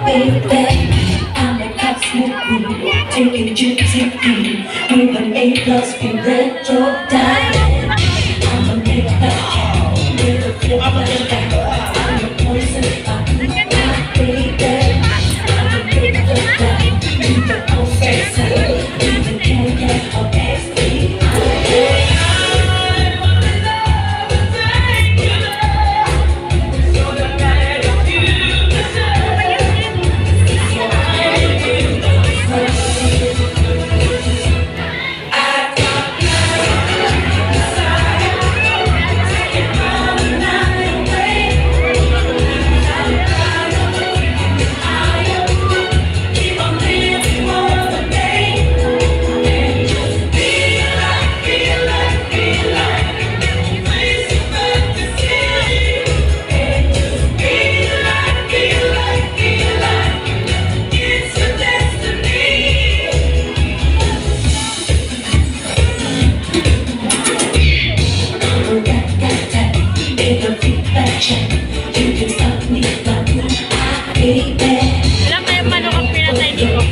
baby. I'm a cosmic queen, taking gypsy queen with an A+ be retro diamond. I'm a makeup with a flip of the back. I'm a poison, I'm my baby. I'm a makeup with the professor, with the candy of XP. Alam mo yung manok ang pinatay dito.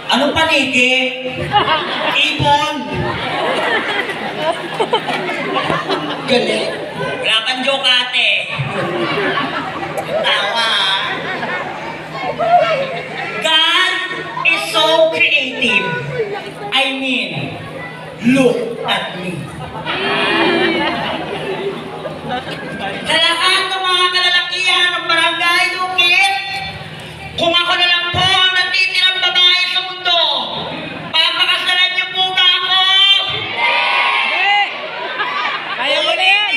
Anong paniki? Ibon? Galing. Wala kang joke, ate. Tawa. God is so creative. I mean, look at me. Sa lahat ng mga kalalakihan ng barangay Lukit, kung ako na lang po ang natitirang babae sa mundo, papakasalan niyo po ba ako? Kaya mo na yan!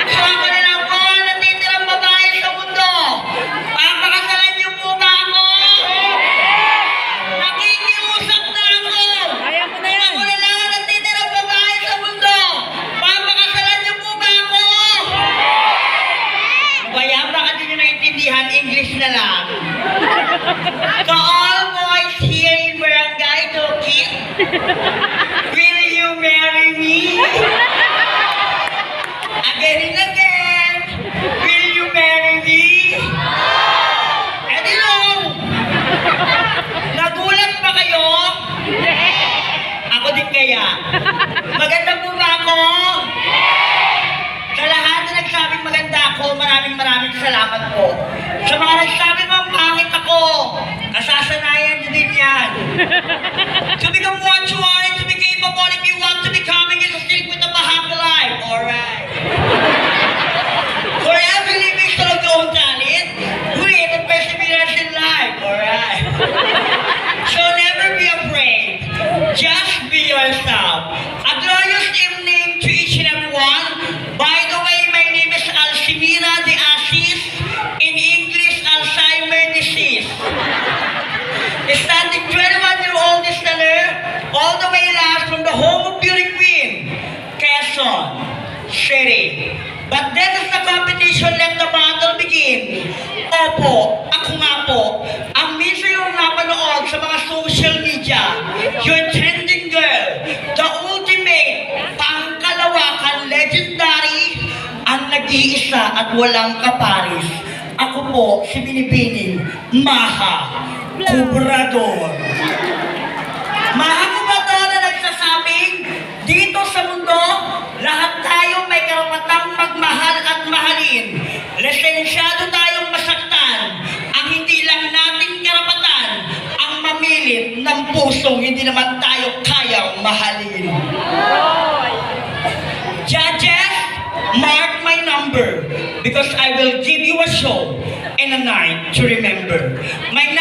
Kung ako na lang po ang natitirang babae sa mundo, papakasalan niyo po ba ako? Nakikiusap na ako! Kaya mo na yan! Ako na lang ang natitirang babae sa mundo, papakasalan niyo po ba ako? Kaya baka di nyo naintindihan, English na lang. To all boys here in Barangay Lukit, will you marry me? Again and again, will you marry me? Edi no! Nagulat ba kayo? Ako din kaya. Maganda po ba ako? Sa lahat na nagsabing maganda ako, maraming salamat po. Sa mga nagsabing pangit ako, kasasanayan nyo din yan. To become what you are and to be capable if you want to becoming is a stick with a happy life. Alright. For every living soul of your own talent, create and perseverance in life. Alright. So never be afraid. Just be yourself. A glorious evening to each and everyone. By the way, my name is Alcimira de Asis. In English, Alzheimer's disease. Standing 21-year-old listener, all the way last from the home of Beauty Queen, Quezon City. But then as the competition, let the battle begin. Opo, ako nga po, ang minsan yung napanood sa mga social media, your trending girl, the ultimate, pangkalawakan, legendary, ang nag-iisa at walang kaparis. Ako po, si Binibining Maha Cobrador. Maha Cobrador na nagsasabing, dito sa mundo, lahat tayo may karapatang magmahal at mahalin. Lisensyado tayong masaktan. Ang hindi lang nating karapatan, ang mamilit ng pusong hindi naman tayo kayang mahalin. Judges, mark my number because I will give you a show and and a night to remember. My